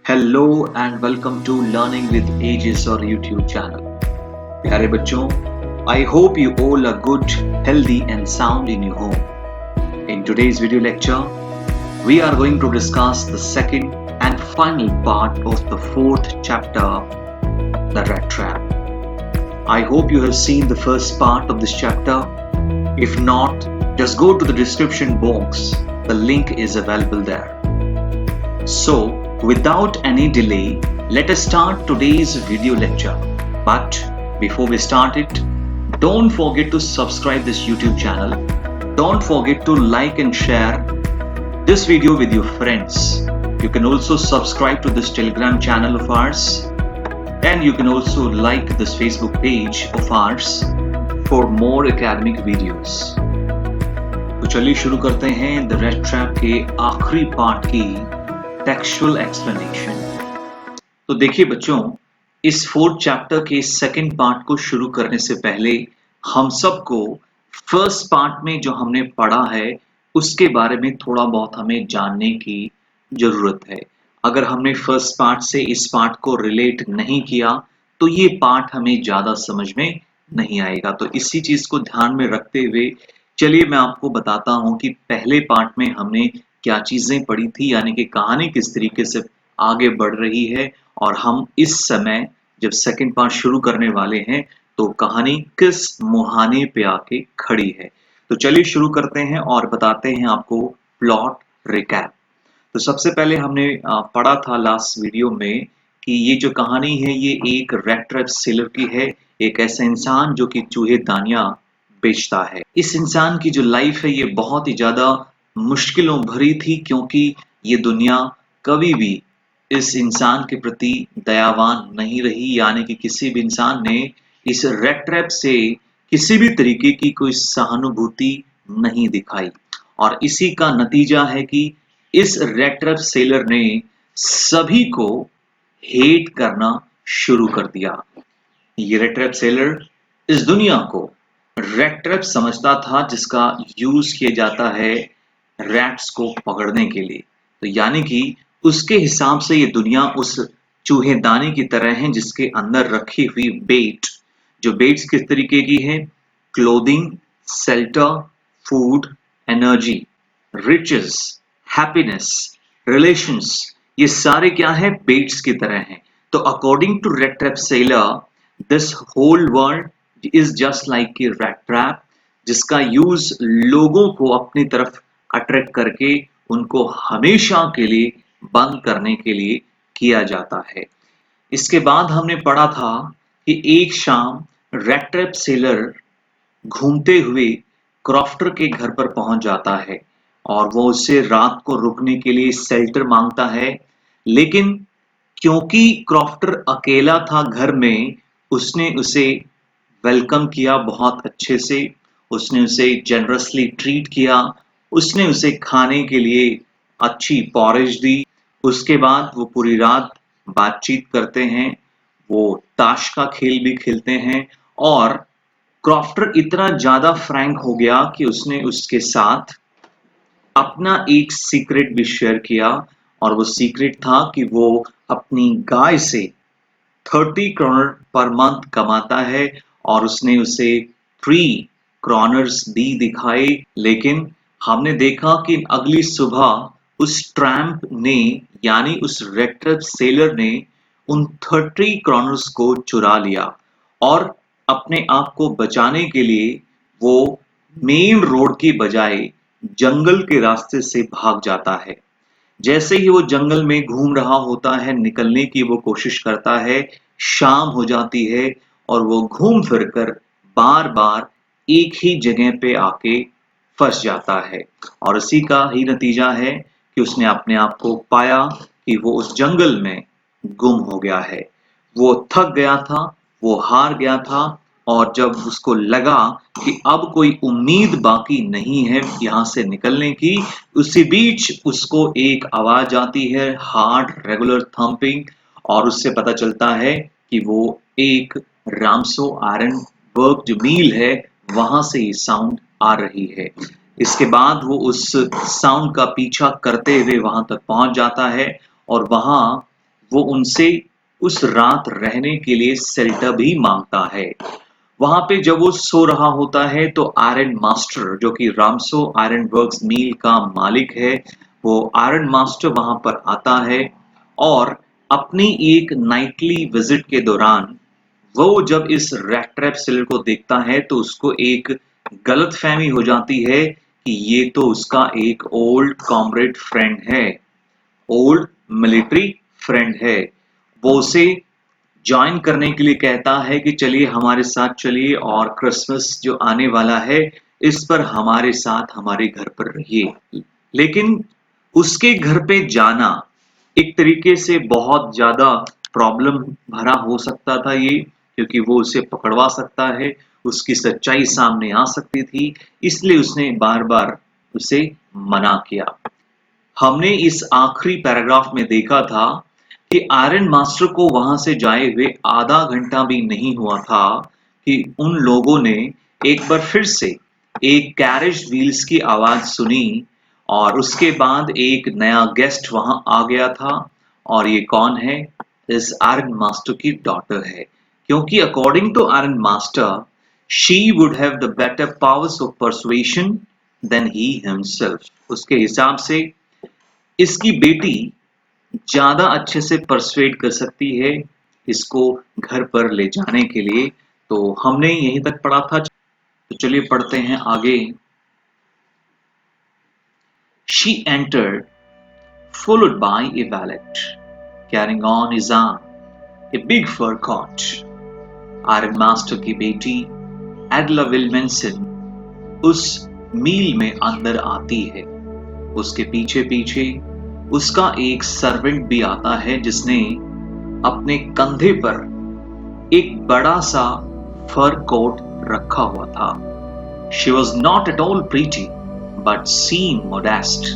Hello and welcome to Learning with Ages or YouTube channel. प्यारे बच्चों, I hope you all are good, healthy and sound in your home. In today's video lecture, we are going to discuss the second and final part of the fourth chapter, The Rat Trap. I hope you have seen the first part of this chapter. If not, just go to the description box. The link is available there. So, without any delay, let us start today's video lecture. But before we start it, don't forget to subscribe this YouTube channel. Don't forget to like and share this video with your friends. You can also subscribe to this Telegram channel of ours, and you can also like this Facebook page of ours for more academic videos. तो चलिए शुरू करते हैं the red trap के आखिरी part की textual explanation. तो देखिए बच्चों, इस फोर्थ चैप्टर के सेकंड पार्ट को शुरू करने से पहले हम सबको फर्स्ट पार्ट में जो हमने पढ़ा है उसके बारे में थोड़ा बहुत हमें जानने की जरूरत है। अगर हमने फर्स्ट पार्ट से इस पार्ट को रिलेट नहीं किया तो ये पार्ट हमें ज्यादा समझ में नहीं आएगा। तो इसी चीज को ध्यान में रखते हुए चलिए मैं आपको बताता हूं कि पहले पार्ट में हमने क्या चीजें पढ़ी थी, यानी कि कहानी किस तरीके से आगे बढ़ रही है और हम इस समय जब सेकंड पार्ट शुरू करने वाले हैं तो कहानी किस मुहाने पे आके खड़ी है। तो चलिए शुरू करते हैं और बताते हैं आपको प्लॉट रिकैप। तो सबसे पहले हमने पढ़ा था लास्ट वीडियो में कि ये जो कहानी है ये एक रैट ट्रैप सेलर की है, एक ऐसा इंसान जो कि चूहे दानियां बेचता है। इस इंसान की जो लाइफ है ये बहुत ही ज्यादा मुश्किलों भरी थी, क्योंकि ये दुनिया कभी भी इस इंसान के प्रति दयावान नहीं रही, यानी कि किसी भी इंसान ने इस रेड ट्रैप से किसी भी तरीके की कोई सहानुभूति नहीं दिखाई। और इसी का नतीजा है कि इस रेड ट्रैप सेलर ने सभी को हेट करना शुरू कर दिया। ये रेड ट्रैप सेलर इस दुनिया को रेड ट्रैप समझता था जिसका यूज किया जाता है रैट्स को पकड़ने के लिए। तो यानी कि उसके हिसाब से ये दुनिया उस चूहेदानी की तरह है जिसके अंदर रखी हुई बेट, जो बेट्स किस तरीके की है, clothing, shelter, food, energy, riches, happiness, relations, ये सारे क्या है, बेट्स की तरह हैं। तो according to rat trap seller this whole world is just like a rat trap, जिसका यूज लोगों को अपनी तरफ अट्रैक्ट करके उनको हमेशा के लिए बंद करने के लिए किया जाता है। इसके बाद हमने पढ़ा था कि एक शाम रैट ट्रैप सेलर घूमते हुए क्रॉफ्टर के घर पर पहुंच जाता है और वो उससे रात को रुकने के लिए शेल्टर मांगता है। लेकिन क्योंकि क्रॉफ्टर अकेला था घर में, उसने उसे वेलकम किया बहुत अच्छे से, उसने उसे जेनरसली ट्रीट किया, उसने उसे खाने के लिए अच्छी पॉरेज दी। उसके बाद वो पूरी रात बातचीत करते हैं, वो ताश का खेल भी खेलते हैं और क्रॉफ्टर इतना ज्यादा फ्रैंक हो गया कि उसने उसके साथ अपना एक सीक्रेट भी शेयर किया। और वो सीक्रेट था कि वो अपनी गाय से 30 करोड़ पर मंथ कमाता है और उसने उसे 3 क्रॉनर्स दी दिखाए। लेकिन हमने देखा कि अगली सुबह उस ट्रैम्प ने, यानी उस रेड ट्रैप सेलर ने उन 30 क्रॉनर्स को चुरा लिया और अपने आप को बचाने के लिए वो मेन रोड की बजाय जंगल के रास्ते से भाग जाता है। जैसे ही वो जंगल में घूम रहा होता है, निकलने की वो कोशिश करता है, शाम हो जाती है और वो घूम फिरकर बार बार एक ही जगह पे आके फंस जाता है। और इसी का ही नतीजा है कि उसने अपने आप को पाया कि वो उस जंगल में गुम हो गया है। वो थक गया था, वो हार गया था और जब उसको लगा कि अब कोई उम्मीद बाकी नहीं है यहाँ से निकलने की, उसी बीच उसको एक आवाज आती है, हार्ड रेगुलर थंपिंग, और उससे पता चलता है कि वो एक रामसो आयरन वर्क जो मील है वहां से ये साउंड आ रही है। इसके बाद वो उस साउंड का पीछा करते हुए वहां तक पहुंच जाता है और वहां वो उनसे उस रात रहने के लिए शेल्टर भी मांगता है। वहां पे जब वो सो रहा होता है तो आयरन मास्टर, जो कि रामसो आयरन वर्क्स मील का मालिक है, वो आयरन मास्टर वहां पर आता है और अपनी एक नाइटली विजिट के दौरान वो जब इस रैट ट्रैप सेलर को देखता है तो उसको एक गलतफहमी हो जाती है कि ये तो उसका एक ओल्ड कॉमरेड फ्रेंड है, ओल्ड मिलिट्री फ्रेंड है। वो उसे ज्वाइन करने के लिए कहता है कि चलिए हमारे साथ चलिए और क्रिसमस जो आने वाला है इस पर हमारे साथ हमारे घर पर रहिए। लेकिन उसके घर पे जाना एक तरीके से बहुत ज्यादा प्रॉब्लम भरा हो सकता था ये, क्योंकि वो उसे पकड़वा सकता है, उसकी सच्चाई सामने आ सकती थी, इसलिए उसने बार बार उसे मना किया। हमने इस आखिरी पैराग्राफ में देखा था कि आयरन मास्टर को वहां से जाए हुए आधा घंटा भी नहीं हुआ था कि उन लोगों ने एक बार फिर से एक कैरेज व्हील्स की आवाज सुनी और उसके बाद एक नया गेस्ट वहां आ गया था। और ये कौन है? इस आयरन मास्टर की डॉटर है, क्योंकि according to iron master she would have the better powers of persuasion than he himself. उसके हिसाब से इसकी बेटी ज्यादा अच्छे से परsuade कर सकती है इसको घर पर ले जाने के लिए। तो हमने यहीं तक पढ़ा था, तो चलिए पढ़ते हैं आगे। She entered, followed by a valet, carrying on his arm a big fur coat. Iron master की बेटी एडला विल्मेंसन उस मील में अंदर आती है। उसके पीछे पीछे उसका एक सर्वेंट भी आता है जिसने अपने कंधे पर एक बड़ा सा फर कोट रखा हुआ था। She was not at all pretty, but seemed modest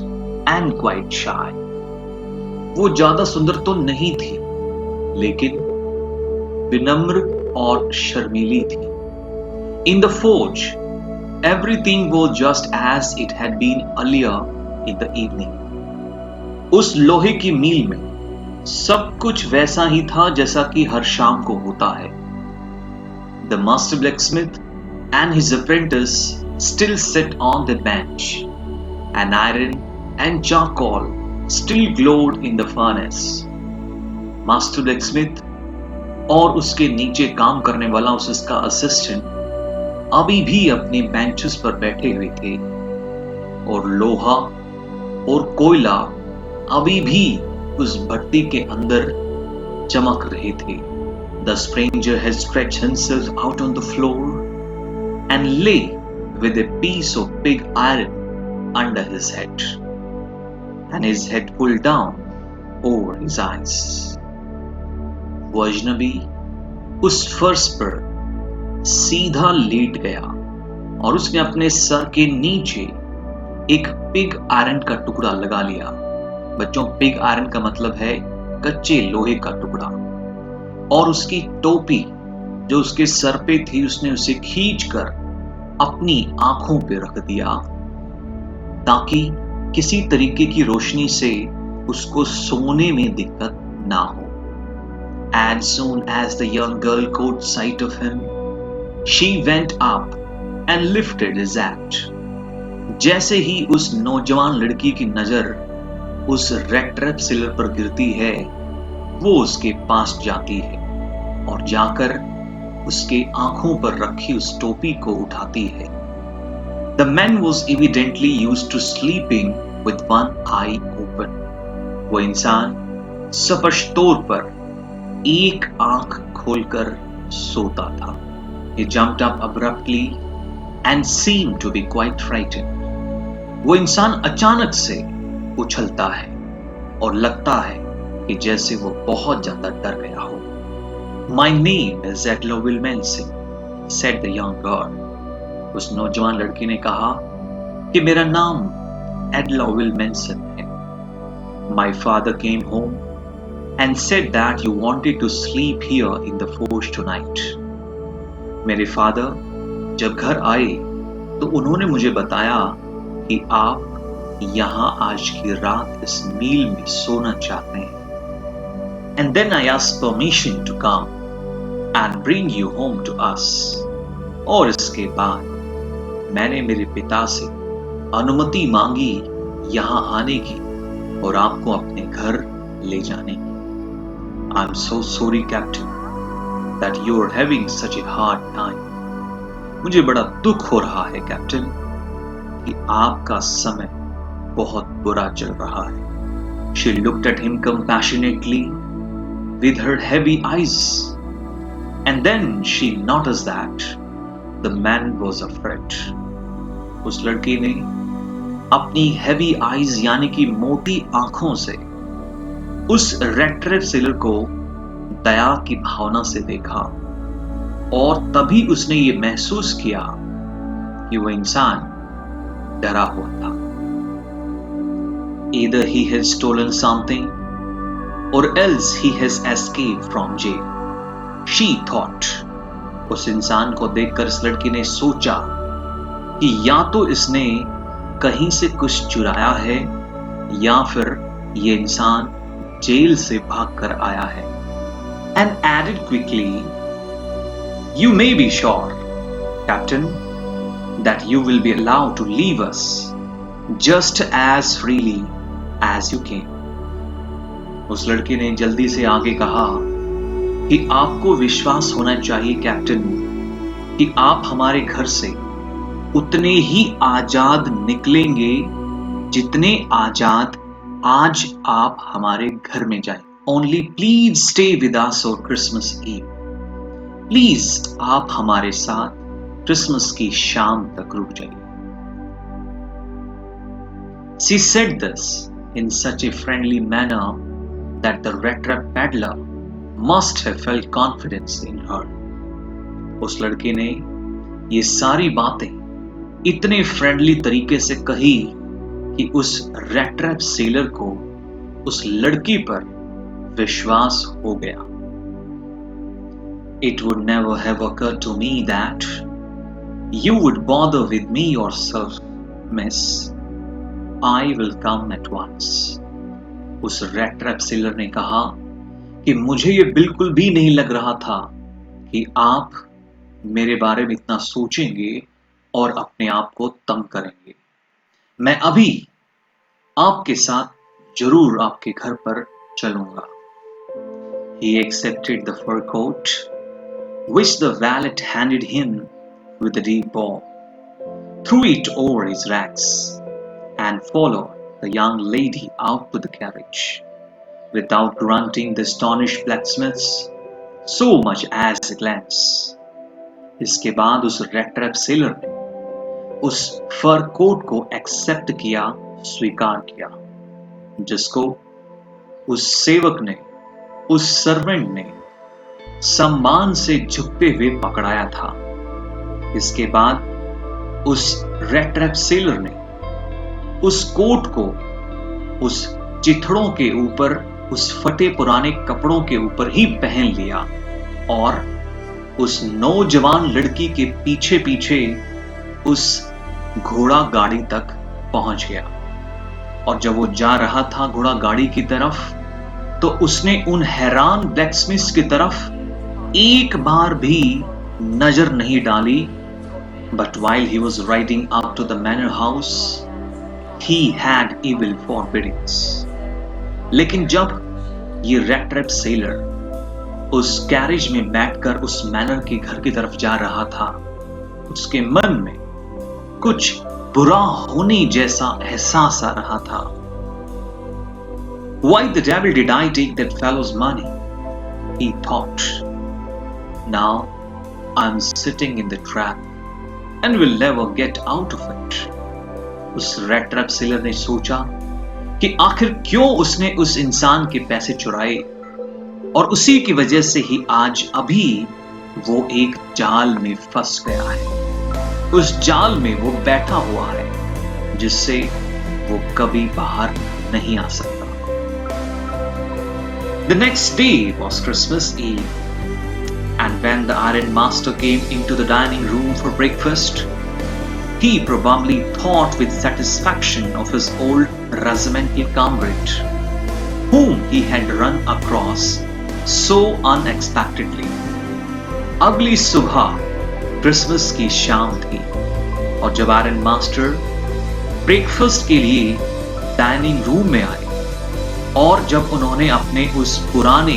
and quite shy. वो ज्यादा सुंदर तो नहीं थी, लेकिन विनम्र और शर्मीली थी। In the forge, everything was just as it had been earlier in the evening. उस लोहे की मील में सब कुछ वैसा ही था जैसा कि हर शाम को होता है। The master blacksmith and his apprentice still sat on the bench, and iron and charcoal still glowed in the furnace. Master blacksmith और उसके नीचे काम करने वाला उसका असिस्टेंट अभी भी अपने बेंचेस पर बैठे हुए थे, और लोहा और कोयला अभी भी उस भट्टी के अंदर चमक रहे थे। The stranger had stretched himself out on the floor and lay with a piece of pig iron under his head, and his head pulled down over his eyes. वो अजनबी उस फर्श पर सीधा लेट गया और उसने अपने सर के नीचे एक पिग आयरन का टुकड़ा लगा लिया। बच्चों, पिग आयरन का मतलब है कच्चे लोहे का टुकड़ा। और उसकी टोपी जो उसके सर पे थी उसने उसे खींचकर अपनी आंखों पे रख दिया ताकि किसी तरीके की रोशनी से उसको सोने में दिक्कत ना हो। As soon as the young girl caught sight of him, she went up and lifted his hat. जैसे ही उस नौजवान लड़की की नजर उस रेड ट्रैप सेलर पर गिरती है, वो उसके पास जाती है और जाकर उसके आंखों पर रखी उस टोपी को उठाती है। The man was evidently used to sleeping with one eye open. वो इंसान स्पष्ट तौर पर एक आंख खोलकर सोता था। He jumped up abruptly and seemed to be quite frightened. वो इंसान अचानक से उछलता है और लगता है कि जैसे वो बहुत ज्यादा डर गया हो। My name is Edla Wilmensen, said the young girl. उस नौजवान लड़की ने कहा कि मेरा नाम एडला विल्मेंसन है। My father came home and said that you wanted to sleep here in the forge tonight. मेरे फादर जब घर आए तो उन्होंने मुझे बताया कि आप यहाँ आज की रात इस मील में सोना चाहते हैं। and then I asked permission to come and bring you home to us. और इसके बाद मैंने मेरे पिता से अनुमति मांगी यहाँ आने की और आपको अपने घर ले जाने की. I'm so sorry, Captain, that you're having such a hard time. मुझे बड़ा दुख हो रहा है कैप्टन कि आपका समय बहुत बुरा चल रहा है. She looked at him compassionately with her heavy eyes, and then she noticed that the man was afraid. उस लड़की ने अपनी heavy eyes यानी कि मोटी आंखों से उस रेड ट्रैप सेलर को दया की भावना से देखा और तभी उसने ये महसूस किया कि वह इंसान डरा हुआ था. Either he has stolen something or else he has escaped from jail, she thought. उस इंसान को देखकर इस लड़की ने सोचा कि या तो इसने कहीं से कुछ चुराया है या फिर ये इंसान जेल से भागकर आया है. And added quickly, you may be sure, Captain, that you will be allowed to leave us just as freely as you came. उस लड़के ने जल्दी से आगे कहा कि आपको विश्वास होना चाहिए कैप्टन कि आप हमारे घर से उतने ही आजाद निकलेंगे जितने आजाद आज आप हमारे घर में जाएं. Only please stay with us on Christmas Eve. Please आप हमारे साथ क्रिसमस की शाम तक रुक जाइए. She said this in such a friendly manner that the red trap peddler must have felt confidence in her. उस लड़के ने ये सारी बातें इतने फ्रेंडली तरीके से कही कि उस रेड ट्रैप सेलर को उस लड़की पर विश्वास हो गया. It would never have occurred to me that you would bother with me yourself, miss. I will come at once. उस रेड ट्रैप सेलर ने कहा कि मुझे ये बिल्कुल भी नहीं लग रहा था कि आप मेरे बारे में इतना सोचेंगे और अपने आप को तंग करेंगे. मैं अभी आपके साथ जरूर आपके घर पर चलूंगा. He accepted the fur coat which the valet handed him with a deep bow, threw it over his rags, and followed the young lady out to the carriage, without granting the astonished blacksmiths so much as a glance. इसके बाद उस red trap seller ने उस fur coat को accept किया, स्वीकार किया, जिसको उस सेवक ने, उस सर्वेंट ने सम्मान से झुकते हुए पकड़ाया था. इसके बाद उस रेड ट्रैप सेलर ने उस कोट को उस चिथड़ों के ऊपर, उस फटे पुराने कपड़ों के ऊपर ही पहन लिया और उस नौजवान लड़की के पीछे पीछे उस घोड़ा गाड़ी तक पहुंच गया. और जब वो जा रहा था घोड़ा गाड़ी की तरफ, तो उसने उन हैरान ब्लैकस्मिथ्स की तरफ एक बार भी नजर नहीं डाली. But while he was riding up to the manor house, he had evil forebodings. लेकिन जब ये रेड ट्रैप सेलर उस कैरेज में बैठकर उस मैनर के घर की तरफ जा रहा था, उसके मन में कुछ बुरा होने जैसा एहसास आ रहा था. Why the devil did I take that fellow's money? He thought. Now I'm sitting in the trap and will never get out of it. उस रेड ट्रैप सेलर ने सोचा कि आखिर क्यों उसने उस इंसान के पैसे चुराए और उसी की वजह से ही आज अभी वो एक जाल में फंस गया है. उस जाल में वो बैठा हुआ है जिससे वो कभी बाहर नहीं आ सकता. The next day was Christmas Eve, and when the iron master came into the dining room for breakfast, he probably thought with satisfaction of his old regimental comrade, whom he had run across so unexpectedly. अगली सुबह Christmas की शाम थी और जब iron master breakfast के लिए dining room में आए और जब उन्होंने अपने उस पुराने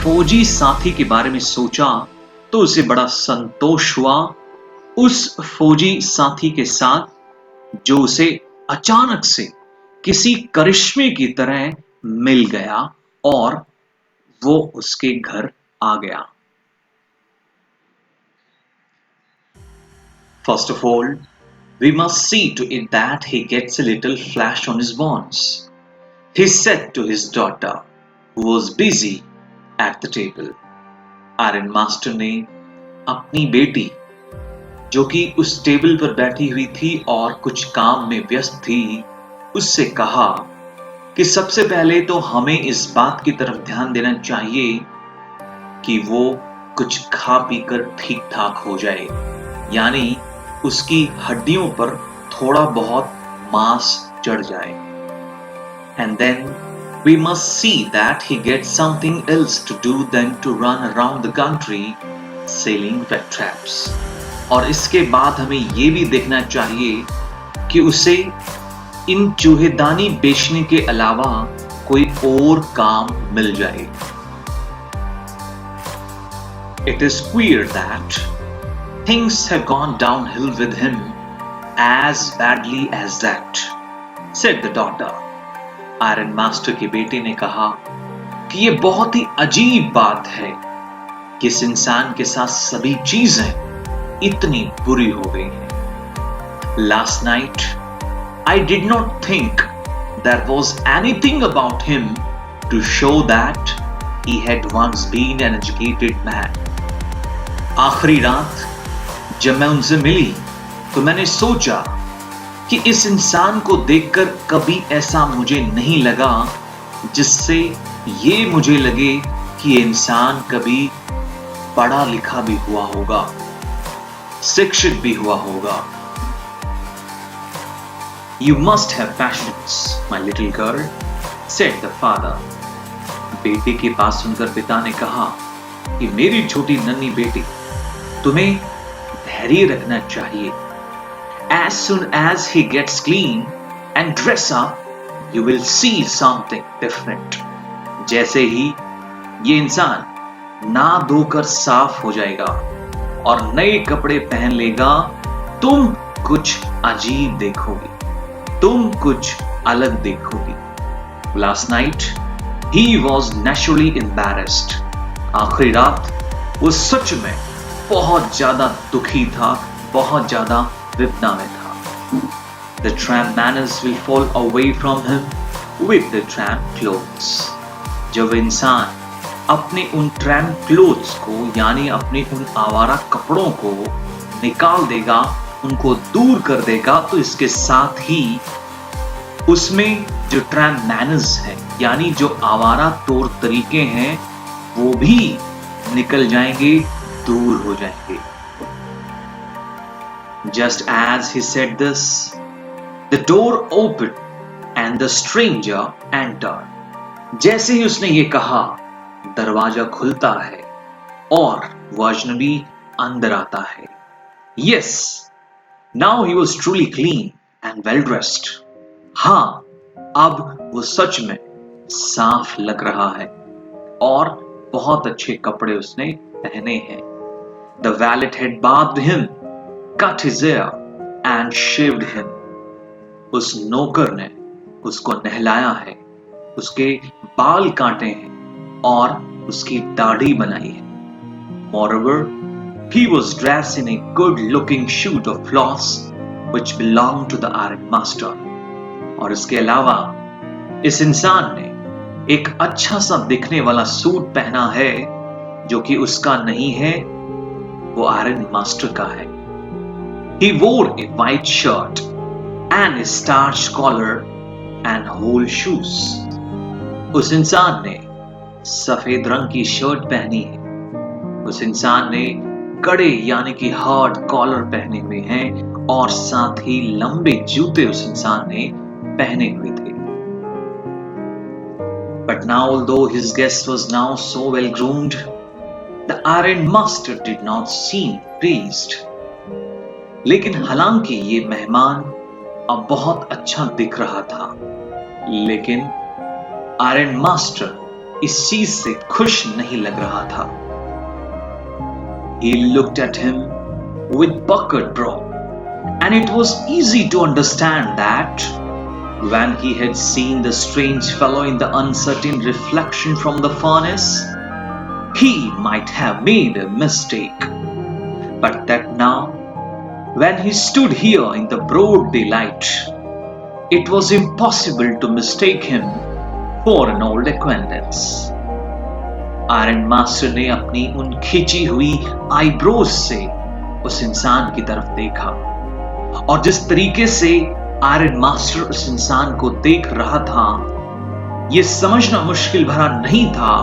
फौजी साथी के बारे में सोचा तो उसे बड़ा संतोष हुआ उस फौजी साथी के साथ जो उसे अचानक से किसी करिश्मे की तरह मिल गया और वो उसके घर आ गया। First of all, we must see to it that he gets a little flash on his bonds. He said to his daughter, who was busy at the table. Iron master ने अपनी बेटी जो कि उस टेबल पर बैठी हुई थी और कुछ काम में व्यस्त थी उससे कहा कि सबसे पहले तो हमें इस बात की तरफ ध्यान देना चाहिए कि वो कुछ खा पीकर ठीक ठाक हो जाए, यानी उसकी हड्डियों पर थोड़ा बहुत मांस चढ़ जाए। And then we must see that he gets something else to do than to run around the country selling rat traps. और इसके बाद हमें ये भी देखना चाहिए कि उसे इन चूहेदानी बेचने के अलावा कोई और काम मिल जाए। It is queer that things have gone downhill with him as badly as that, said the daughter. Iron master की बेटी ने कहा कि ये बहुत ही अजीब बात है कि इस इंसान के साथ सभी चीजें इतनी बुरी हो गई हैं। Last night, I did not think there was anything about him to show that he had once been an educated man. आखिरी रात जब मैं उनसे मिली तो मैंने सोचा कि इस इंसान को देखकर कभी ऐसा मुझे नहीं लगा जिससे ये मुझे लगे कि ये इंसान कभी पढ़ा लिखा भी हुआ होगा, शिक्षित भी हुआ होगा। You must have passions, my little girl, said the father. बेटे की बात सुनकर पिता ने कहा कि मेरी छोटी नन्ही बेटी, तुम्हें धैर्य रखना चाहिए। As soon as he gets clean and dress up, you will see something different. जैसे ही ये इंसान नहा धोकर साफ हो जाएगा और नए कपड़े पहन लेगा, तुम कुछ अजीब देखोगी, तुम कुछ अलग देखोगी। Last night, he was naturally embarrassed. आखिरी रात वो सच में बहुत ज्यादा दुखी था, बहुत ज्यादा विपदा में था। The tramp manners will fall away from him with the tramp clothes. जब इंसान अपने उन ट्रैम्प क्लोथ्स को यानी अपने उन आवारा कपड़ों को निकाल देगा, उनको दूर कर देगा, तो इसके साथ ही उसमें जो ट्रैम्प मैनर्स हैं यानी जो आवारा तौर तरीके हैं वो भी निकल जाएंगे, दूर हो जाएंगे। Just as he said this, the door opened and the stranger entered. जैसे ही उसने ये कहा, दरवाजा खुलता है और वो अजनबी अंदर आता है। Yes, now he was truly clean and well dressed. हाँ, अब वो सच में साफ लग रहा है और बहुत अच्छे कपड़े उसने पहने हैं। The valet had bathed him, cut his hair and shaved him. उस नौकर ने उसको नहलाया है, उसके बाल काटे हैं और उसकी दाढ़ी बनाई है। Moreover, he was dressed in a good-looking suit of cloth which belonged to the iron master. और इसके अलावा इस इंसान ने एक अच्छा सा दिखने वाला सूट पहना है जो कि उसका नहीं है, वो आयरन मास्टर का है। He wore a white shirt and a starched collar and whole shoes. उस इंसान ने सफेद रंग की शर्ट पहनी है, उस इंसान ने कड़े यानी कि हार्ड कॉलर पहने हुए हैं और साथ ही लंबे जूते उस इंसान ने पहने हुए थे। But now, although his guest was now so well groomed, the Iron Master did not seem pleased. लेकिन हालांकि ये मेहमान अब बहुत अच्छा दिख रहा था, लेकिन आयरन मास्टर इस चीज से खुश नहीं लग रहा था. He looked at him with puckered brow, and it was easy to understand that when he had seen the strange fellow in the uncertain reflection from the furnace, he might have made a mistake. But that now, when he stood here in the broad daylight, it was impossible to mistake him for an old acquaintance. Iron master ने अपनी उन खींची हुई eyebrows से उस इंसान की तरफ देखा, और जिस तरीके से आयरन मास्टर उस इंसान को देख रहा था, यह समझना मुश्किल भरा नहीं था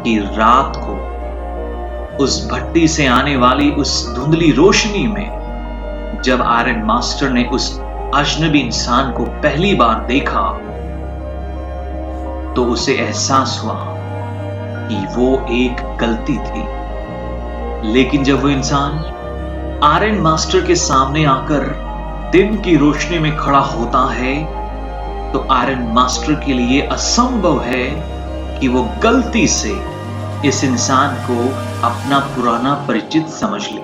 कि रात को उस भट्टी से आने वाली उस धुंधली रोशनी में जब आयरन मास्टर ने उस अजनबी इंसान को पहली बार देखा, तो उसे एहसास हुआ कि वो एक गलती थी. लेकिन जब वो इंसान आयरन मास्टर के सामने आकर दिन की रोशनी में खड़ा होता है, तो आयरन मास्टर के लिए असंभव है कि वो गलती से इस इंसान को अपना पुराना परिचित समझ ले.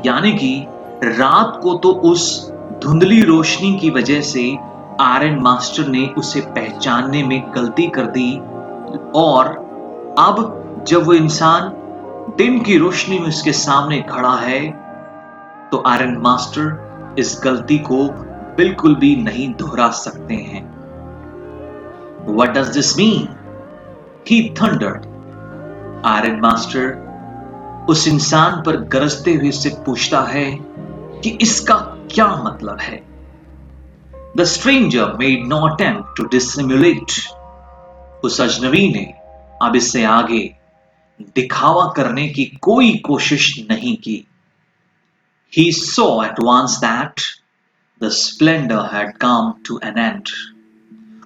यानी कि रात को तो उस धुंधली रोशनी की वजह से आयरन मास्टर ने उसे पहचानने में गलती कर दी, और अब जब वो इंसान दिन की रोशनी में उसके सामने खड़ा है, तो आयरन मास्टर इस गलती को बिल्कुल भी नहीं दोहरा सकते हैं. What does this mean? He thundered. Iron master उस इंसान पर गरजते हुए से पूछता है कि इसका क्या मतलब है. The stranger made no attempt to dissimulate. उस अजनबी ने अब इससे आगे दिखावा करने की कोई कोशिश नहीं की. He saw at once that the splendor had come to an end.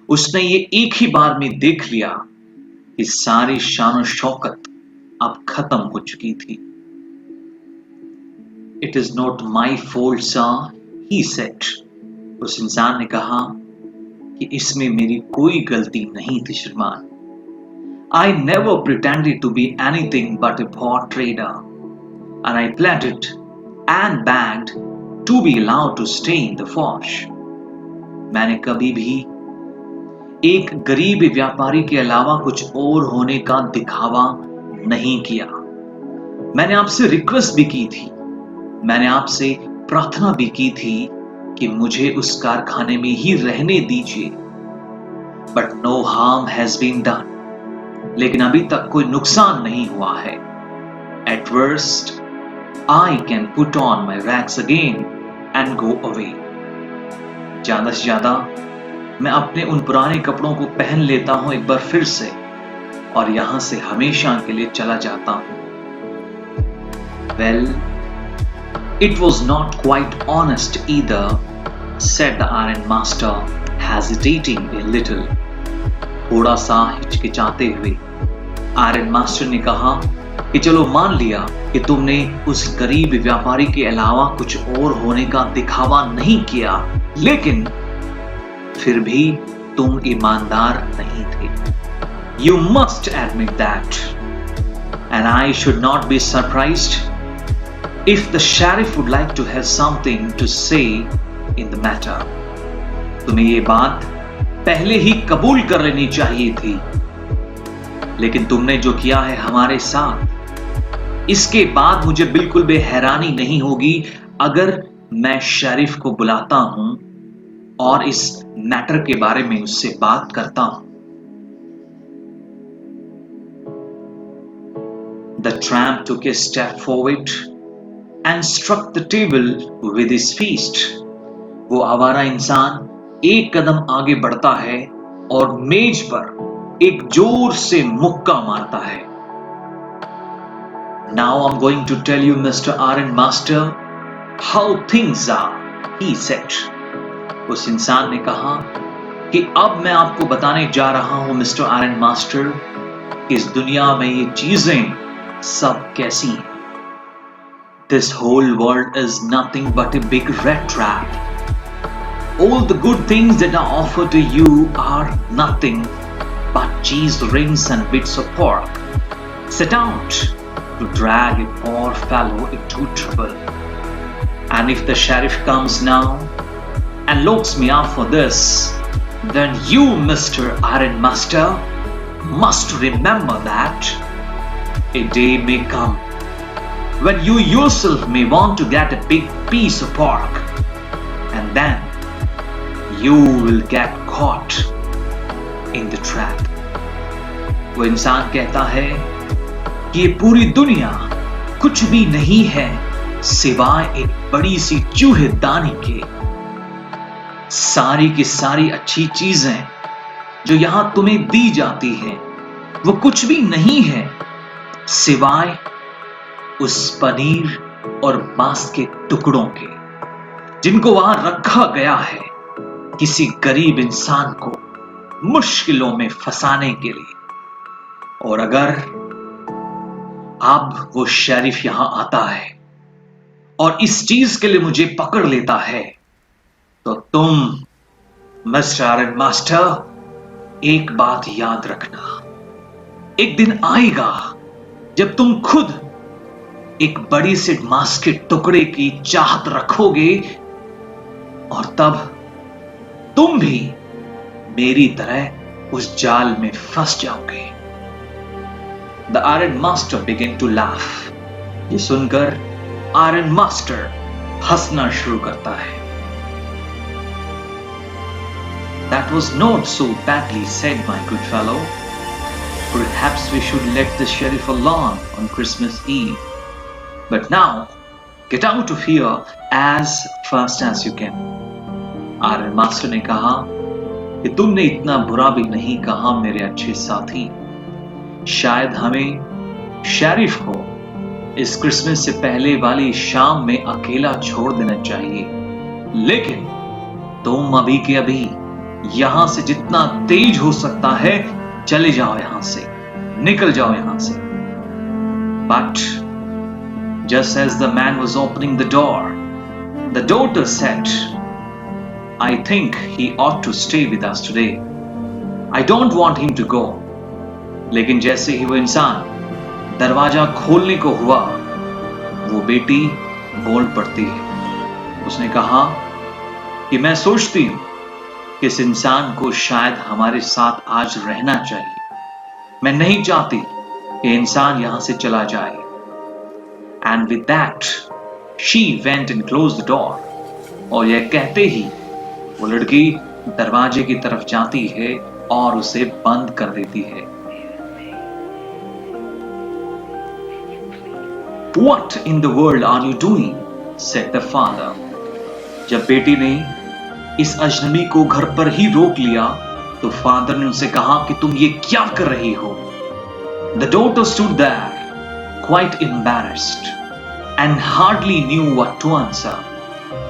उसने ये एक ही बार में देख लिया कि सारी शान शौकत अब खत्म हो चुकी थी. It is not my fault, sir, he said. उस इंसान ने कहा कि इसमें मेरी कोई गलती नहीं थी श्रीमान. I never pretended to be anything but a poor trader, and I pleaded and begged to be allowed to stay in the forge. मैंने कभी भी एक गरीब व्यापारी के अलावा कुछ और होने का दिखावा नहीं किया. मैंने आपसे रिक्वेस्ट भी की थी, मैंने आपसे प्रार्थना भी की थी कि मुझे उस कारखाने में ही रहने दीजिए. But no harm has been done. लेकिन अभी तक कोई नुकसान नहीं हुआ है. At worst, I can put on my rags again and go away. ज्यादा से ज्यादा मैं अपने उन पुराने कपड़ों को पहन लेता हूं एक बार फिर से, और यहां से हमेशा के लिए चला जाता हूं. Well, it was not quite honest either, said the Iron Master, hesitating a little. थोड़ा सा हिचकिचाते हुए आयरन मास्टर ने कहा कि चलो मान लिया कि तुमने उस गरीब व्यापारी के अलावा कुछ और होने का दिखावा नहीं किया, लेकिन फिर भी तुम ईमानदार नहीं थे. You must admit that, and I should not be surprised if the sheriff would like to have something to say in the matter. तुम्हें ये बात पहले ही कबूल कर लेनी चाहिए थी, लेकिन तुमने जो किया है हमारे साथ, इसके बाद मुझे बिल्कुल भी हैरानी नहीं होगी अगर मैं शेरिफ को बुलाता हूं और इस मैटर के बारे में उससे बात करता हूं. The tramp took a step forward and struck the table with his fist. वो आवारा इंसान एक कदम आगे बढ़ता है और मेज पर एक जोर से मुक्का मारता है. Now I'm going to tell you, Mr. Iron Master, how things are, he said. उस इंसान ने कहा कि अब मैं आपको बताने जा रहा हूं मिस्टर आयरन मास्टर कि इस दुनिया में ये चीजें सब कैसी हैं। This whole world is nothing but a big rat trap. All the good things that are offered to you are nothing but cheese rings and bits of pork set out to drag a poor fellow into trouble. And if the sheriff comes now and locks me up for this, then you, Mr. Iron Master, must remember that a day may come when you yourself may want to get a big piece of pork, and then you will get caught in the trap. वो इंसान कहता है कि ये पूरी दुनिया कुछ भी नहीं है सिवाय एक बड़ी सी चूहेदानी के। सारी की सारी अच्छी चीजें जो यहां तुम्हें दी जाती है वो कुछ भी नहीं है सिवाय उस पनीर और मांस के टुकड़ों के जिनको वहां रखा गया है किसी गरीब इंसान को मुश्किलों में फंसाने के लिए। और अगर अब वो शेरिफ यहां आता है और इस चीज के लिए मुझे पकड़ लेता है तो तुम मिस्टर आयरन मास्टर एक बात याद रखना, एक दिन आएगा जब तुम खुद एक बड़ी से मांस के टुकड़े की चाहत रखोगे और तब तुम भी मेरी तरह उस जाल में फंस जाओगे। The iron master began to laugh. ये सुनकर आयरन मास्टर हंसना शुरू करता है। That was not so badly said, my good fellow. Perhaps we should let the sheriff alone on Christmas Eve. But now, get out of here as fast as you can. Iron master ने कहा कि तुमने इतना बुरा भी नहीं कहा मेरे अच्छे साथी। शायद हमें शेरिफ को इस क्रिसमस से पहले वाली शाम में अकेला छोड़ देना चाहिए, लेकिन तुम अभी के अभी यहां से जितना तेज हो सकता है चले जाओ, यहां से निकल जाओ यहां से। But just as the man was opening the door, the daughter said, I think he ought to stay with us today. I don't want him to go. लेकिन जैसे ही वो इंसान दरवाजा खोलने को हुआ, वो बेटी बोल पड़ती है। उसने कहा कि मैं सोचती हूं कि इस इंसान को शायद हमारे साथ आज रहना चाहिए। मैं नहीं चाहती कि इंसान यहां से चला जाए। And with that, she went and closed the door. और यह कहते ही वो लड़की दरवाजे की तरफ जाती है और उसे बंद कर देती है। What in the world are you doing? said the father. जब बेटी ने इस अजनबी को घर पर ही रोक लिया तो फादर ने उनसे कहा कि तुम ये क्या कर रही हो? The daughter stood there, quite embarrassed, and hardly knew what to answer.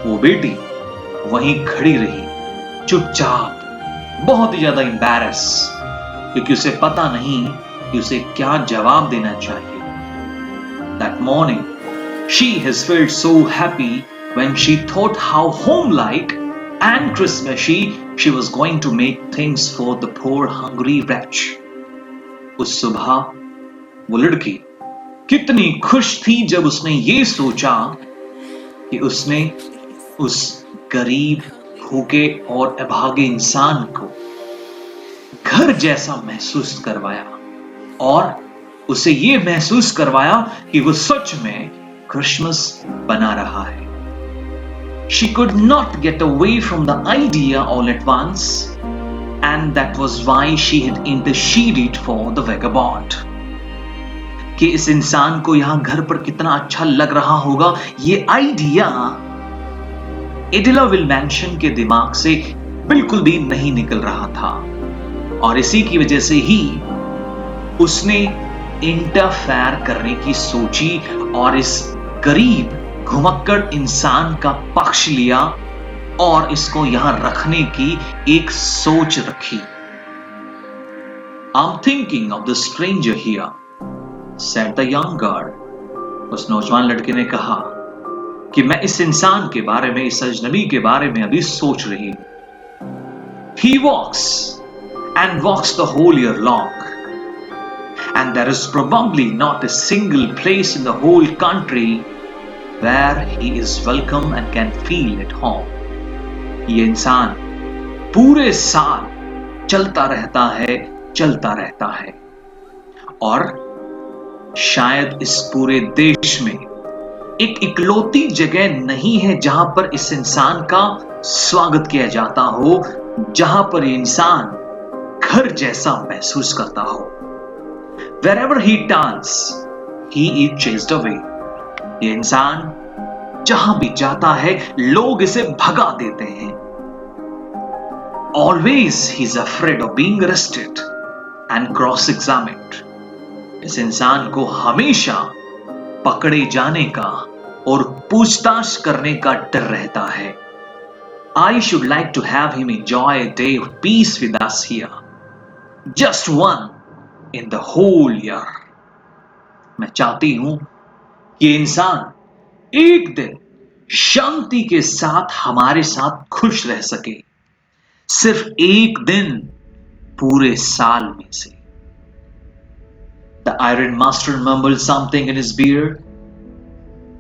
वो बेटी वहीं खड़ी रही, चुपचाप, बहुत ही ज्यादा embarrass, क्योंकि उसे पता नहीं कि उसे क्या जवाब देना चाहिए। That morning, she has felt so happy when she thought how homelike and Christmassy she was going to make things for the poor hungry wretch. उस सुबह वो लड़की कितनी खुश थी जब उसने ये सोचा कि उसने उस गरीब, भूखे और अभागे इंसान को घर जैसा महसूस करवाया और उसे ये महसूस करवाया कि वो सच में क्रिसमस बना रहा है। She could not get away from the idea all at once, and that was why she had interceded for the vagabond. कि इस इंसान को यहां घर पर कितना अच्छा लग रहा होगा, ये आइडिया एडिला विलमैंशन के दिमाग से बिल्कुल भी नहीं निकल रहा था और इसी की वजह से ही उसने इंटरफेयर करने की सोची और इस गरीब घुमक्कड़ इंसान का पक्ष लिया और इसको यहां रखने की एक सोच रखी। I am thinking of the stranger here, said the young girl. उस नौजवान लड़के ने कहा कि मैं इस इंसान के बारे में, इस अजनबी के बारे में अभी सोच रही हूं। He walks and walks the whole year long, and there is probably not a single place in the whole country where he is welcome and can feel at home. ये इंसान पूरे साल चलता रहता है और शायद इस पूरे देश में एक इकलौती जगह नहीं है जहां पर इस इंसान का स्वागत किया जाता हो, जहां पर ये इंसान घर जैसा महसूस करता हो। Wherever he turns, he is chased away. ये इंसान जहां भी जाता है लोग इसे भगा देते हैं। Always he is afraid of being arrested and cross-examined. इस इंसान को हमेशा पकड़े जाने का और पूछताछ करने का डर रहता है। I should like to have him enjoy a day of peace with us here. Just one in the whole year. मैं चाहती हूं कि इंसान एक दिन शांति के साथ हमारे साथ खुश रह सके, सिर्फ एक दिन पूरे साल में से। The iron master mumbled something in his beard.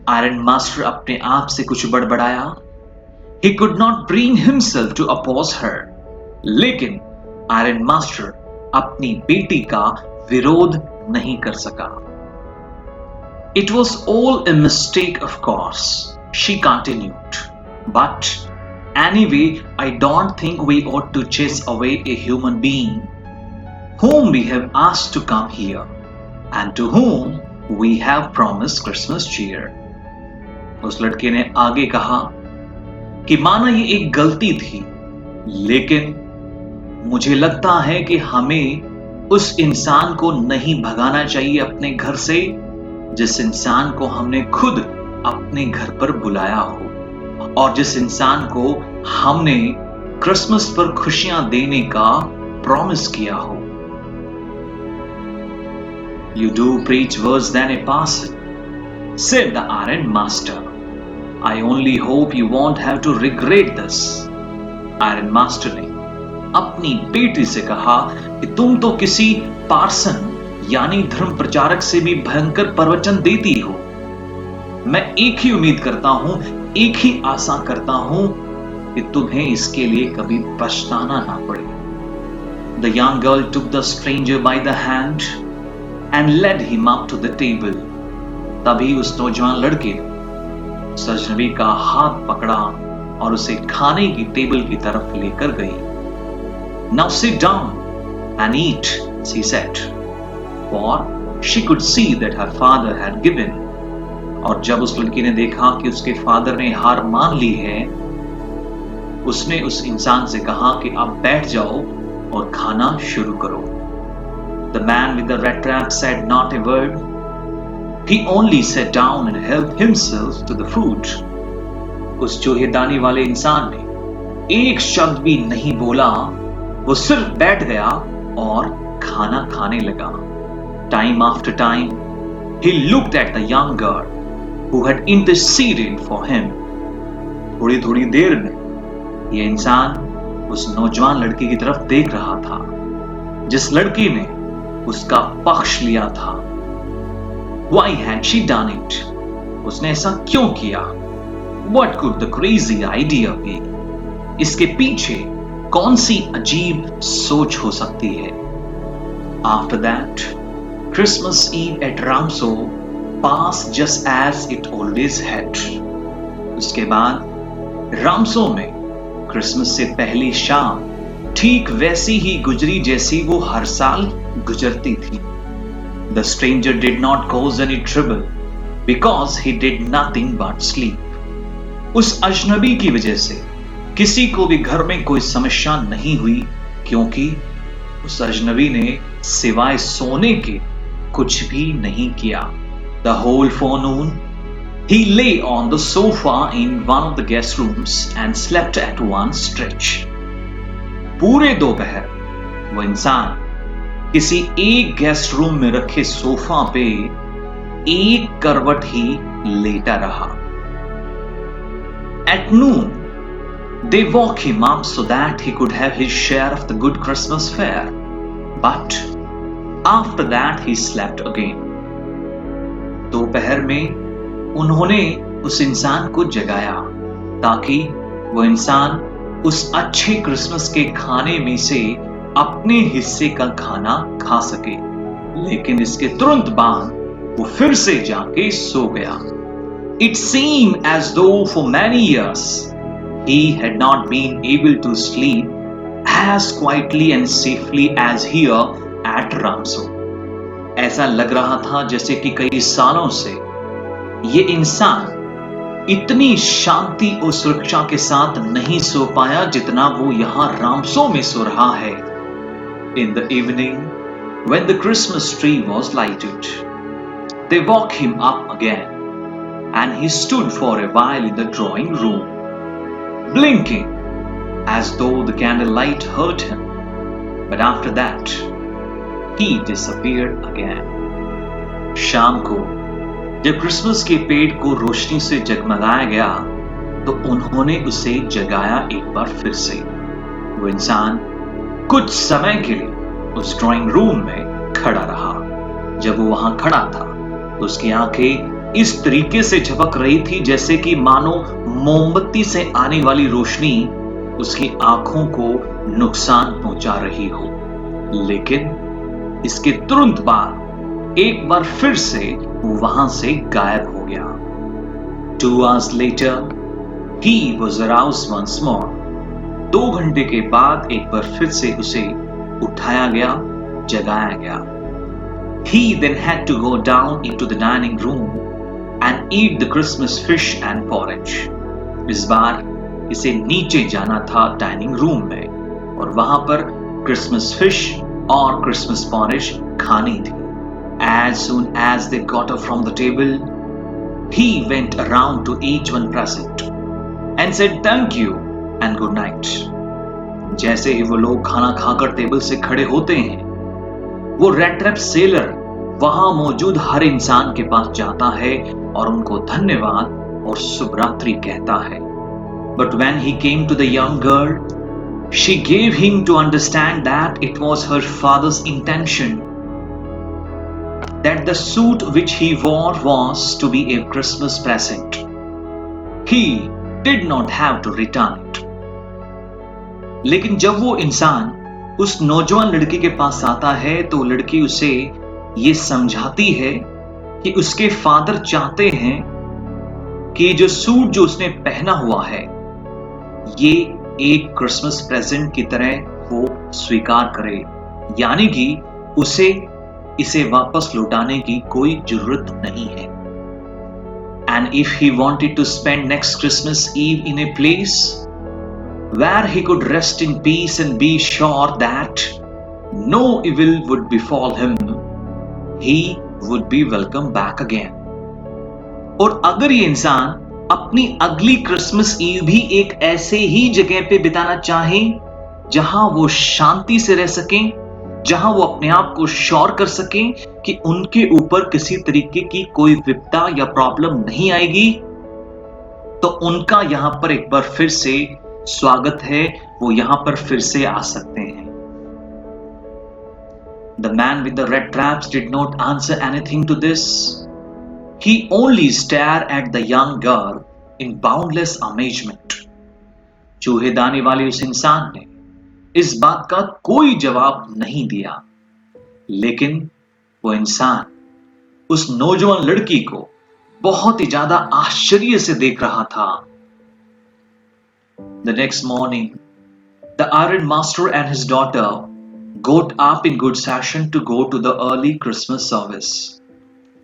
Iron master अपने आप से कुछ बड़बड़ाया। He could not bring himself to oppose her. लेकिन आयरन मास्टर अपनी बेटी का विरोध नहीं कर सका। It was all a mistake, of course, she continued. But anyway, I don't think we ought to chase away a human being whom we have asked to come here and to whom we have promised Christmas cheer. उस लड़के ने आगे कहा कि माना ये एक गलती थी, लेकिन मुझे लगता है कि हमें उस इंसान को नहीं भगाना चाहिए अपने घर से, जिस इंसान को हमने खुद अपने घर पर बुलाया हो और जिस इंसान को हमने क्रिसमस पर खुशियां देने का प्रॉमिस किया हो। You do preach worse than a parson, said the iron master. I only hope you won't have to regret this. Iron master ने अपनी बेटी से कहा कि तुम तो किसी पार्सन यानी धर्म प्रचारक से भी भयंकर प्रवचन देती हो। मैं एक ही उम्मीद करता हूं, एक ही आशा करता हूं कि तुम्हें इसके लिए कभी पछताना ना पड़े। The young girl took the stranger by the hand and led him up to the table. तभी उस नौजवान लड़के ने उस अजनबी का हाथ पकड़ा और उसे खाने की टेबल की तरफ लेकर गई। Now sit down and eat, she said, for she could see that her father had given. और जब उस लड़की ने देखा कि उसके फादर ने हार मान ली है, उसने उस इंसान से कहा कि आप बैठ जाओ और खाना शुरू करो। The man with the red cap said not a word. He only sat down and helped himself to the food. उस चूहेदानी वाले इंसान ने एक शब्द भी नहीं बोला, वो सिर्फ बैठ गया और खाना खाने लगा। Time after time, he looked at the young girl who had interceded for him. थोड़ी थोड़ी देर में ये इंसान उस नौजवान लड़की की तरफ देख रहा था, जिस लड़की ने उसका पक्ष लिया था। Why had she done it? उसने ऐसा क्यों किया? What could the crazy idea be? इसके पीछे कौन सी अजीब सोच हो सकती है? After that, Christmas Eve at Ramso passed just as it always had. उसके बाद रामसो में क्रिसमस से पहली शाम ठीक वैसी ही गुजरी जैसी वो हर साल गुजरती थी। The stranger did not cause any trouble because he did nothing but sleep. उस अजनबी की वजह से किसी को भी घर में कोई समस्या नहीं हुई, क्योंकि उस अजनबी ने सिवाय सोने के कुछ भी नहीं किया। The whole forenoon He lay on the sofa in one of the guest rooms and slept at one stretch. पूरे दोपहर वो इंसान किसी एक गेस्ट रूम में रखे सोफा पे एक करवट ही लेटा रहा. At noon, they woke him up so that he could have his share of the good Christmas fare. But after that he slept again. दोपहर में उन्होंने उस इंसान को जगाया ताकि वो इंसान उस अच्छे क्रिसमस के खाने में से अपने हिस्से का खाना खा सके. लेकिन इसके तुरंत बाद वो फिर से जाके सो गया. It seemed as though for many years he had not been able to sleep as quietly and safely as here at Ramso. ऐसा लग रहा था जैसे कि कई सालों से ये इंसान इतनी शांति और सुरक्षा के साथ नहीं सो पाया जितना वो यहां रामसो में सो रहा है. In the evening, when the Christmas tree was lighted, they woke him up again, and he stood for a while in the drawing room, blinking as though the candlelight hurt him. But after that, he disappeared again. शाम को जब Christmas के पेड़ को रोशनी से जगमगाया गया तो उन्होंने उसे जगाया एक बार फिर से. वो इंसान कुछ समय के लिए उस ड्राइंग रूम में खड़ा रहा. जब वो वहां खड़ा था उसकी आंखें इस तरीके से झपक रही थी जैसे कि मानो मोमबत्ती से आने वाली रोशनी उसकी आंखों को नुकसान पहुंचा रही हो. लेकिन इसके तुरंत बाद एक बार फिर से वो वहां से गायब हो गया. 2 hours later, he was aroused once more. 2 घंटे के बाद एक बार फिर से उसे उठाया गया, जगाया गया. He then had to go down into the dining room and eat the Christmas fish and porridge. इस बार इसे नीचे जाना था डाइनिंग रूम में और वहां पर क्रिसमस फिश और क्रिसमस पॉरिज खानी थी. As soon as they got up from the table, he went around to each one present and said thank you and good night. जैसे ही वो लोग खाना खाकर टेबल से खड़े होते हैं, वो रेड ट्रैप सेलर वहां मौजूद हर इंसान के पास जाता है और उनको धन्यवाद और शुभ रात्रि कहता है. But when he came to the young girl, she gave him to understand that it was her father's intention that the suit which he wore was to be a Christmas present. He did not have to return it. लेकिन जब वो इंसान उस नौजवान लड़की के पास आता है तो लड़की उसे ये समझाती है कि उसके फादर चाहते हैं कि जो सूट जो उसने पहना हुआ है ये एक क्रिसमस प्रेजेंट की तरह वो स्वीकार करे, यानी कि उसे इसे वापस लौटाने की कोई जरूरत नहीं है. And if he wanted to spend next Christmas Eve in a place where he could rest in peace and be sure that no evil would befall him, he would be welcome back again. और अगर ये इंसान अपनी अगली Christmas ewe भी एक ऐसे ही जगह पे बिताना चाहे जहां वो शांति से रह सकें, जहां वो अपने आप को श्योर कर सकें कि उनके ऊपर किसी तरीके की कोई विपदा या प्रॉब्लम नहीं आएगी, तो उनका यहां पर एक बार फिर से स्वागत है. वो यहां पर फिर से आ सकते हैं. The man with the red traps did not answer anything to this. He only stared at the young girl in boundless amazement. चूहेदानी वाले उस इंसान ने इस बात का कोई जवाब नहीं दिया, लेकिन वो इंसान उस नौजवान लड़की को बहुत ही ज्यादा आश्चर्य से देख रहा था. The next morning, the iron master and his daughter got up in good session to go to the early Christmas service.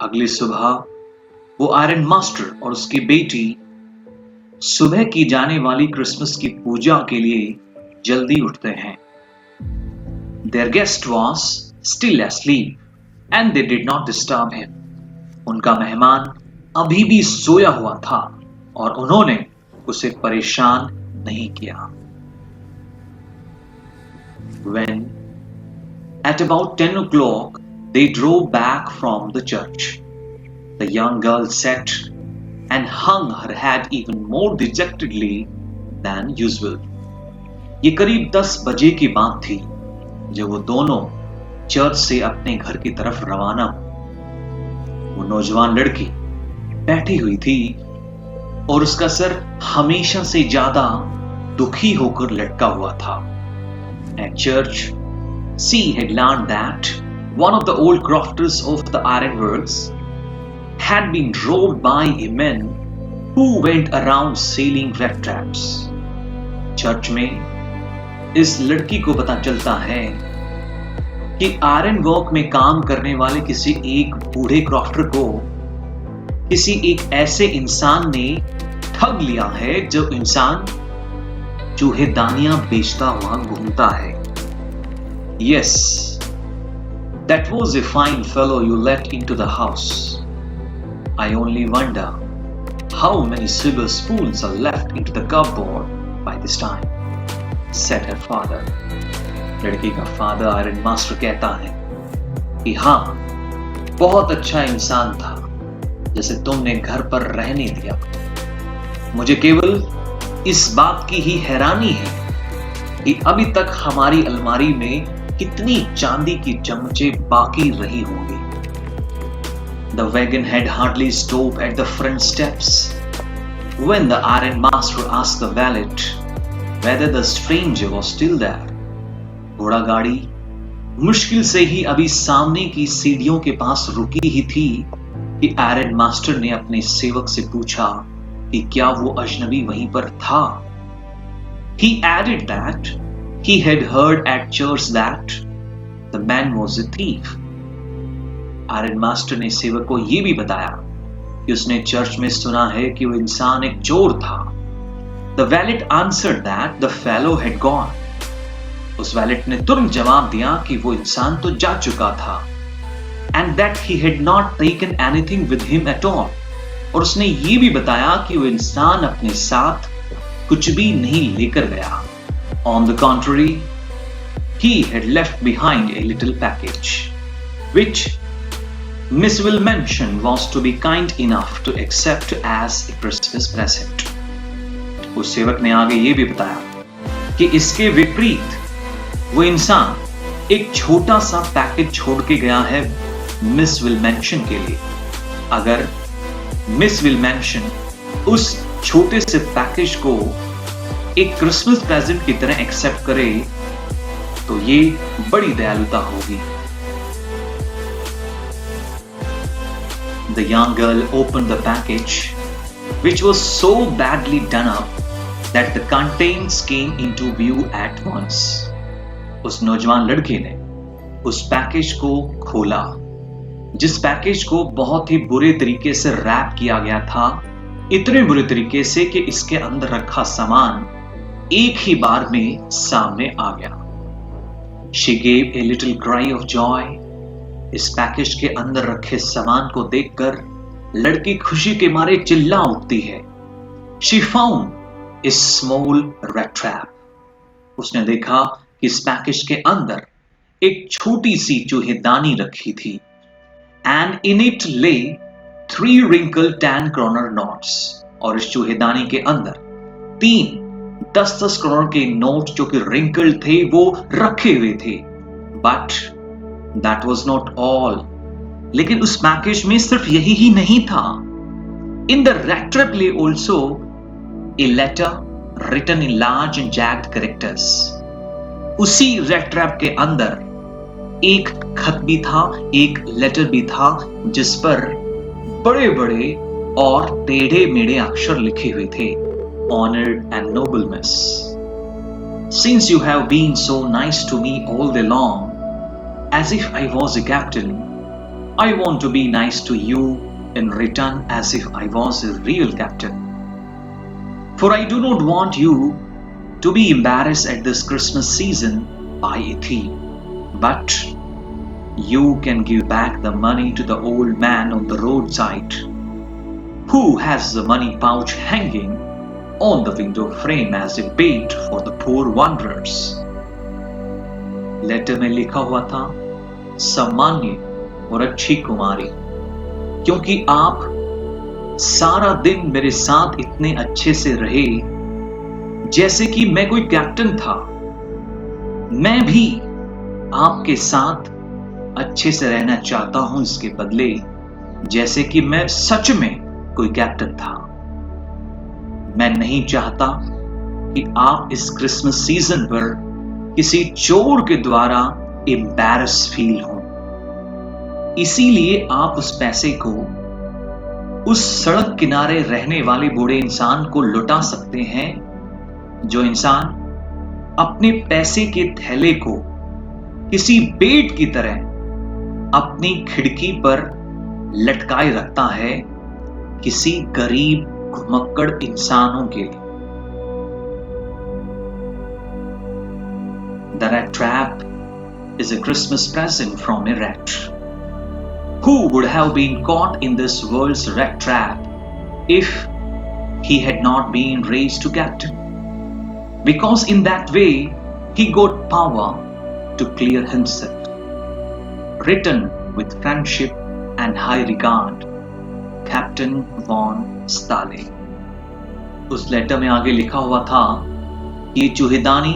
अगली सुबह वो आयरन मास्टर और उसकी बेटी सुबह की जाने वाली क्रिसमस की पूजा के लिए जल्दी उठते हैं. Their guest was still asleep and they did not disturb him. उनका मेहमान अभी भी सोया हुआ था और उन्होंने उसे परेशान नहीं किया। When at about 10 o'clock they drove back from the church, the young girl sat and hung her head even more dejectedly than usual. ये करीब 10 बजे की बात थी जब वो दोनों चर्च से अपने घर की तरफ रवाना हुए। वो नौजवान लड़की बैठी हुई थी और उसका सर हमेशा से ज्यादा दुखी होकर लटका हुआ था। At church, she had learned that one of the old crofters of the ironworks had been robbed by a man who went around selling rat traps. Church में इस लड़की को पता चलता है कि आयरन वर्क में काम करने वाले किसी एक बूढ़े क्रॉफ्टर को किसी एक ऐसे इंसान ने ठग लिया है जो इंसान चूहेदानियां बेचता हुआ घूमता है। Yes, that was a fine fellow you let into the house. I only wonder how many silver spoons are left into the cupboard by this time, said her father. लड़की का फादर आयरन मास्टर कहता है कि हाँ, बहुत अच्छा इंसान था जिसे तुमने घर पर रहने दिया। मुझे केवल इस बात की ही हैरानी है कि अभी तक हमारी अलमारी में कितनी चांदी की चमचें बाकी रही होंगी। The wagon had hardly stopped at the front steps when the iron master asked the valet whether the stranger was still there. घोड़ा गाड़ी मुश्किल से ही अभी सामने की सीढ़ियों के पास रुकी ही थी कि आयरन मास्टर ने अपने सेवक से पूछा कि क्या वो अजनबी वहीं पर था। He added that he had heard at church that the man was a thief. Iron master ने सेवक को यह भी बताया कि उसने चर्च में सुना है कि वो इंसान एक चोर था। The valet answered that the fellow had gone. उस वैलेट ने तुरंत जवाब दिया कि वो इंसान तो जा चुका था and that he had not taken anything with him at all. और उसने ये भी बताया कि वो इंसान अपने साथ कुछ भी नहीं लेकर गया। On the contrary, he had left behind a little package, which Miss Will mentioned was to be kind enough to accept as a Christmas present. उस सेवक ने आगे ये भी बताया कि इसके विपरीत वो इंसान एक छोटा सा पैकेज छोड़ के गया है मिस विल मेंशन के लिए। अगर मिस विल मेंशन उस छोटे से पैकेज को एक क्रिसमस प्रेजेंट की तरह एक्सेप्ट करे तो ये बड़ी दयालुता होगी। The young girl opened the package, which was so badly done up that the contents came into view at once. उस नौजवान लड़की ने उस पैकेज को खोला, जिस पैकेज को बहुत ही बुरे तरीके से रैप किया गया था, इतने बुरे तरीके से कि इसके अंदर रखा सामान एक ही बार में सामने आ गया। She gave a little cry of joy. इस पैकेज के अंदर रखे सामान को देखकर लड़की खुशी के मारे चिल्ला उठती है। She found a small rat trap. उसने देखा कि इस पैकेज के अंदर एक छोटी सी चूहेदानी रखी थी। And in it lay 3 wrinkled 10 kroner notes. और इस चूहेदानी के अंदर 3 10-10 करोड़ के नोट जो कि wrinkled थे वो रखे हुए थे। But that was not all. लेकिन उस पैकेज में सिर्फ यही ही नहीं था। In the rat trap lay also a letter written in large and jagged characters. उसी rat trap के अंदर एक खत भी था, एक लेटर भी था जिस पर बड़े बड़े और टेढ़े मेढ़े अक्षर लिखे हुए थे। Honored and noble miss, since you have been so nice to me all day long, as if I was a captain, I want to be nice to you in return as if I was a real captain. For I do not want you to be embarrassed at this Christmas season by a thief. But you can give back the money to the old man on the roadside Who has the money pouch hanging on the window frame as a bait for the poor wanderers? Letter में लिखा हुआ था, सामान्य और अच्छी कुमारी, क्योंकि आप सारा दिन मेरे साथ इतने अच्छे से रहे जैसे कि मैं कोई कैप्टन था, मैं भी आपके साथ अच्छे से रहना चाहता हूं इसके बदले जैसे कि मैं सच में कोई कैप्टन था। मैं नहीं चाहता कि आप इस क्रिसमस सीजन पर किसी चोर के द्वारा एम्बैरस फील हो। इसीलिए आप उस पैसे को उस सड़क किनारे रहने वाले बूढ़े इंसान को लुटा सकते हैं, जो इंसान अपने पैसे के थैले को किसी बेट की तरह अपनी खिड़की पर लटकाए रखता है किसी गरीब घुमक्कड़ इंसानों के लिए। The rat trap is a Christmas present from a rat. Who would have been caught in this world's rat trap if he had not been raised to captain? Because in that way he got power to clear himself. Written with friendship and high regard, captain Von Stalle. उस letter में आगे लिखा हुआ था कि ये चूहेदानी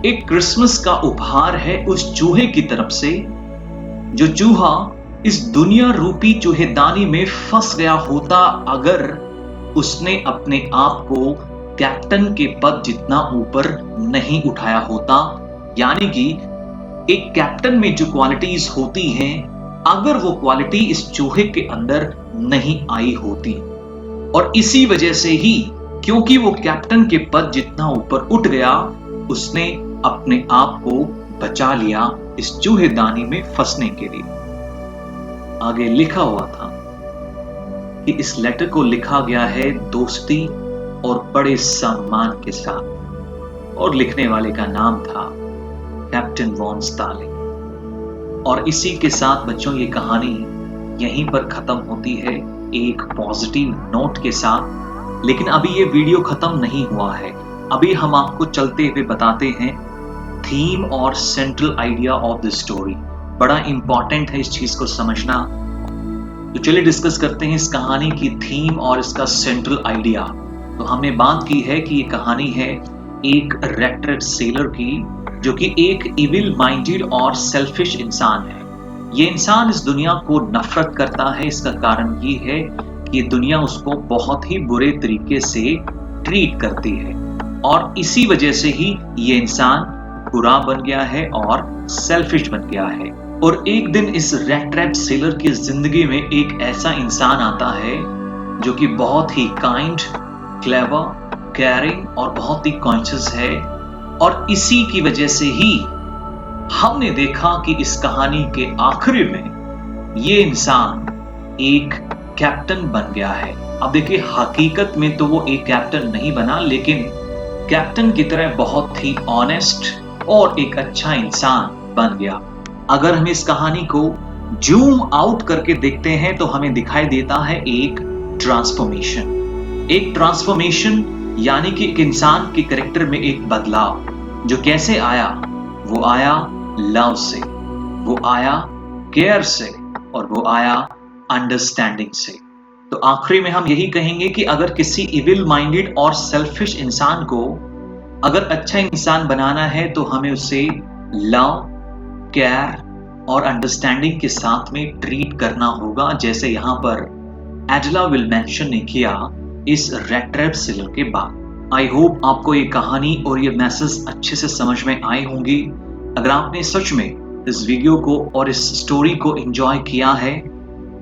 एक Christmas का उपहार है उस चूहे की तरफ से जो चूहा इस दुनिया रूपी चूहेदानी में फंस गया होता अगर उसने अपने आप को कैप्टन के पद जितना ऊपर नहीं उठाया होता। यानी कि एक कैप्टन में जो क्वालिटीज होती हैं, अगर वो क्वालिटी इस चूहे के अंदर नहीं आई होती, और इसी वजह से ही क्योंकि वो कैप्टन के पद जितना ऊपर उठ गया, उसने अपने आप को बचा लिया इस चूहेदानी में फंसने के लिए। आगे लिखा हुआ था कि इस लेटर को लिखा गया है दोस्ती और बड़े सम्मान के साथ, और लिखने वाले का नाम था कैप्टन वॉन स्टाले। और इसी के साथ बच्चों ये कहानी यहीं पर खत्म होती है एक पॉजिटिव नोट के साथ। लेकिन अभी ये वीडियो खत्म नहीं हुआ है, अभी हम आपको चलते हुए बताते हैं थीम और central idea of the story. बड़ा इंपॉर्टेंट है इस चीज को समझना। तो चलिए डिस्कस करते हैं इस कहानी की थीम और इसका सेंट्रल आइडिया। तो हमने बात की है कि ये कहानी है एक रेट सेलर की, जो कि एक इविल माइंडेड और सेल्फिश इंसान है। ये इंसान इस दुनिया को नफरत करता है। इसका कारण ये है कि दुनिया उसको बहुत ही बुरे तरीके से ट्रीट करती है, और इसी वजह से ही ये इंसान बुरा बन गया है और सेल्फिश बन गया है। और एक दिन इस रेट सेलर की जिंदगी में एक ऐसा इंसान आता है जो कि बहुत ही काइंड, क्लेवर, केयरिंग और बहुत ही कॉन्शियस है। और इसी की वजह से ही हमने देखा कि इस कहानी के आखिरी में ये इंसान एक कैप्टन बन गया है। अब देखिए, हकीकत में तो वो एक कैप्टन नहीं बना, लेकिन कैप्टन की तरह बहुत ही ऑनेस्ट और एक अच्छा इंसान बन गया। अगर हम इस कहानी को जूम आउट करके देखते हैं तो हमें दिखाई देता है एक ट्रांसफॉर्मेशन। एक ट्रांसफॉर्मेशन यानी कि एक इंसान के कैरेक्टर में एक बदलाव, जो कैसे आया? वो आया लव से, वो आया केयर से, और वो आया अंडरस्टैंडिंग से। तो आखिरी में हम यही कहेंगे कि अगर किसी इविल माइंडेड और सेल्फिश इंसान को अगर अच्छा इंसान बनाना है तो हमें उसे लव, केयर और अंडरस्टैंडिंग के साथ में ट्रीट करना होगा, जैसे यहाँ पर एडला विलमेंशन ने किया इस रेट सेलर के बाद। आई होप आपको ये कहानी और ये मैसेज अच्छे से समझ में आए होंगी। अगर आपने सच में इस वीडियो को और इस स्टोरी को एंजॉय किया है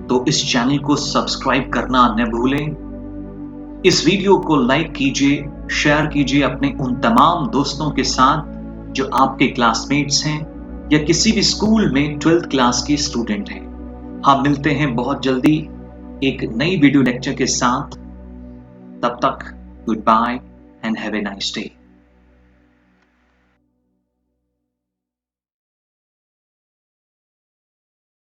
तो इस चैनल को सब्सक्राइब करना न भूलें। इस वीडियो को लाइक कीजिए, शेयर कीजिए अपने उन तमाम दोस्तों के साथ जो आपके क्लासमेट्स हैं या किसी भी स्कूल में 12th क्लास के स्टूडेंट हैं। हम मिलते हैं बहुत जल्दी एक नई वीडियो लेक्चर के साथ। तब तक goodbye and have a nice day.